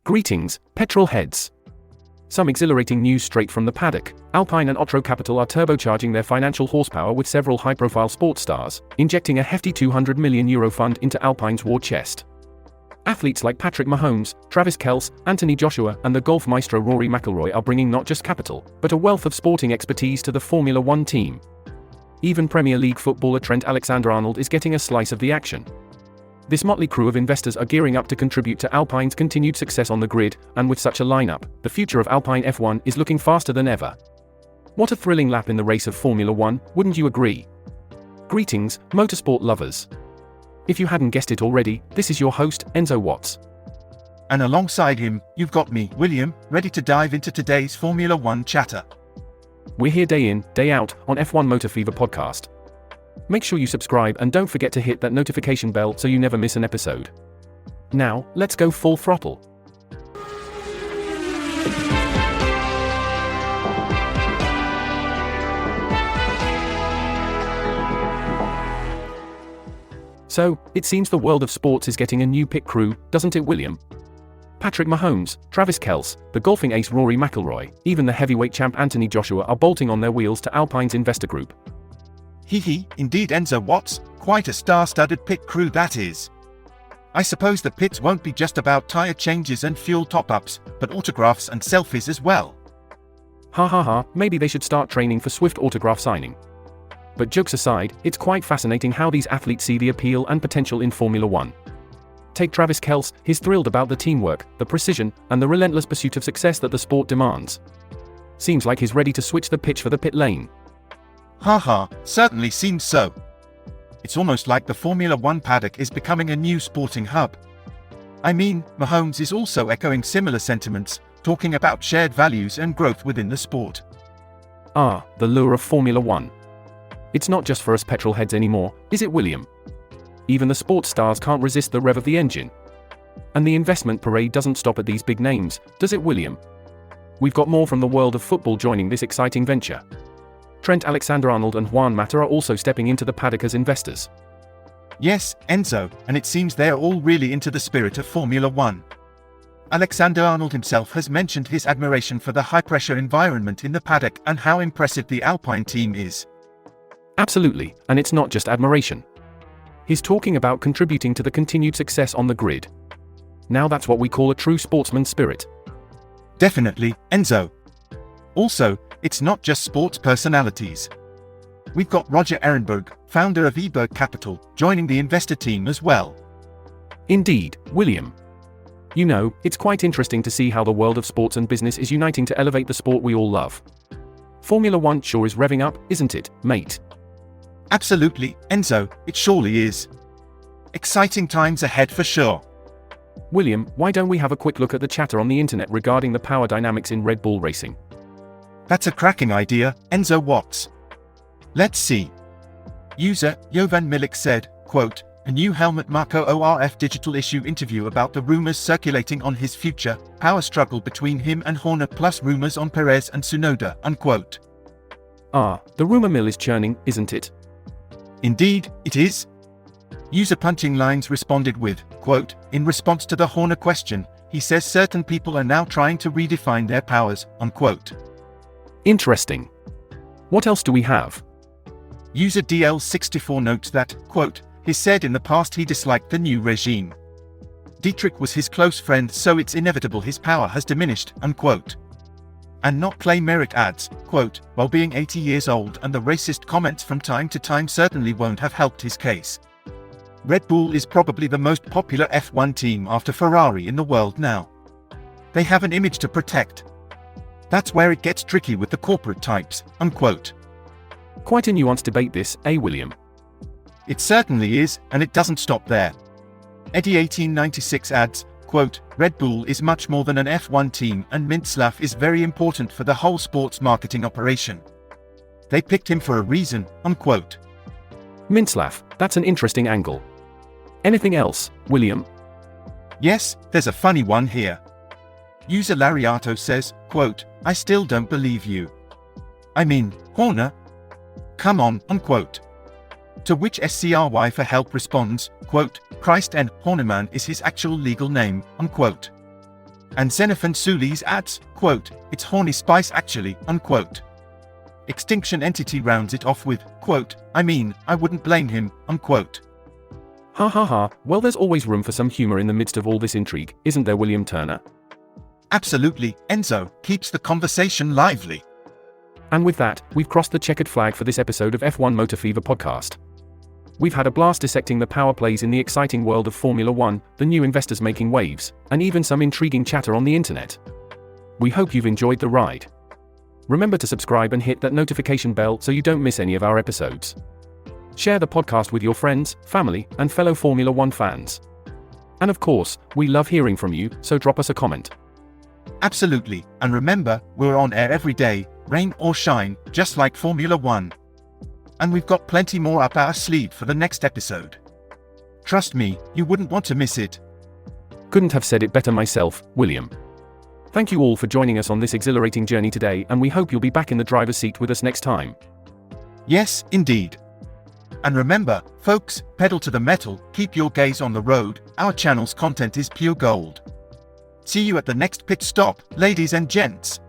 Greetings, petrol heads. Some exhilarating news straight from the paddock. Alpine and Otro Capital are turbocharging their financial horsepower with several high-profile sports stars, injecting a hefty €200 million fund into Alpine's war chest. Athletes like Patrick Mahomes, Travis Kelce, Anthony Joshua, and the golf maestro Rory McIlroy are bringing not just capital, but a wealth of sporting expertise to the Formula One team. Even Premier League footballer Trent Alexander-Arnold is getting a slice of the action. This motley crew of investors are gearing up to contribute to Alpine's continued success on the grid, and with such a lineup, the future of Alpine F1 is looking faster than ever. What a thrilling lap in the race of Formula One, wouldn't you agree? Greetings, motorsport lovers. If you hadn't guessed it already, this is your host, Enzo Watts. And alongside him, you've got me, William, ready to dive into today's Formula One chatter. We're here day in, day out, on F1 Motor Fever podcast. Make sure you subscribe and don't forget to hit that notification bell so you never miss an episode. Now, let's go full throttle. So, it seems the world of sports is getting a new pit crew, doesn't it, William? Patrick Mahomes, Travis Kelce, the golfing ace Rory McIlroy, even the heavyweight champ Anthony Joshua are bolting on their wheels to Alpine's investor group. Indeed, Enzo Watts, quite a star-studded pit crew that is. I suppose the pits won't be just about tyre changes and fuel top-ups, but autographs and selfies as well. Maybe they should start training for swift autograph signing. But jokes aside, it's quite fascinating how these athletes see the appeal and potential in Formula One. Take Travis Kelce, he's thrilled about the teamwork, the precision, and the relentless pursuit of success that the sport demands. Seems like he's ready to switch the pitch for the pit lane. Certainly seems so. It's almost like the Formula One paddock is becoming a new sporting hub. I mean, Mahomes is also echoing similar sentiments, talking about shared values and growth within the sport. The lure of Formula One. It's not just for us petrol heads anymore, is it, William? Even the sports stars can't resist the rev of the engine. And the investment parade doesn't stop at these big names, does it, William? We've got more from the world of football joining this exciting venture. Trent Alexander-Arnold and Juan Mata are also stepping into the paddock as investors. Yes, Enzo, and it seems they're all really into the spirit of Formula One. Alexander-Arnold himself has mentioned his admiration for the high-pressure environment in the paddock and how impressive the Alpine team is. Absolutely, and it's not just admiration. He's talking about contributing to the continued success on the grid. Now that's what we call a true sportsman spirit. Definitely, Enzo. Also, it's not just sports personalities. We've got Roger Ehrenberg, founder of Ehrenberg Capital, joining the investor team as well. Indeed, William. You know, it's quite interesting to see how the world of sports and business is uniting to elevate the sport we all love. Formula One sure is revving up, isn't it, mate? Absolutely, Enzo, it surely is. Exciting times ahead for sure. William, why don't we have a quick look at the chatter on the internet regarding the power dynamics in Red Bull racing? That's a cracking idea, Enzo Watts. Let's see. User, Jovan Milik said, quote, a new Helmut Marko ORF digital issue interview about the rumors circulating on his future power struggle between him and Horner plus rumors on Perez and Tsunoda, unquote. The rumor mill is churning, isn't it? Indeed, it is. User Punching Lines responded with, quote, in response to the Horner question, he says certain people are now trying to redefine their powers, unquote. Interesting. What else do we have? User DL64 notes that, quote, he said in the past he disliked the new regime. Dietrich was his close friend, so it's inevitable his power has diminished, unquote. And Not Clay Merritt adds, quote, while being 80 years old and the racist comments from time to time certainly won't have helped his case. Red Bull is probably the most popular F1 team after Ferrari in the world now. They have an image to protect. That's where it gets tricky with the corporate types, unquote. Quite a nuanced debate this, William? It certainly is, and it doesn't stop there. Eddie 1896 adds, quote, Red Bull is much more than an F1 team and Mintzlaff is very important for the whole sports marketing operation. They picked him for a reason, unquote. Mintzlaff, that's an interesting angle. Anything else, William? Yes, there's a funny one here. User Lariato says, quote, I still don't believe you. I mean, Horner? Come on, unquote. To which SCRY for Help responds, quote, Christ and Horneman is his actual legal name, unquote. And Xenophon Sulis adds, quote, "It's horny spice actually," unquote. Extinction Entity rounds it off with, quote, "I mean, I wouldn't blame him," unquote. Ha ha ha, well there's always room for some humor in the midst of all this intrigue, isn't there, William Turner? Absolutely, Enzo, keeps the conversation lively. And with that, we've crossed the checkered flag for this episode of F1 Motor Fever podcast. We've had a blast dissecting the power plays in the exciting world of Formula One, the new investors making waves, and even some intriguing chatter on the internet. We hope you've enjoyed the ride. Remember to subscribe and hit that notification bell so you don't miss any of our episodes. Share the podcast with your friends, family, and fellow Formula One fans. And of course, we love hearing from you, so drop us a comment. Absolutely, and remember, we're on air every day, rain or shine, just like Formula One. And we've got plenty more up our sleeve for the next episode. Trust me, you wouldn't want to miss it. Couldn't have said it better myself, William. Thank you all for joining us on this exhilarating journey today, and we hope you'll be back in the driver's seat with us next time. Yes, indeed. And remember, folks, pedal to the metal, keep your gaze on the road, our channel's content is pure gold. See you at the next pit stop, ladies and gents.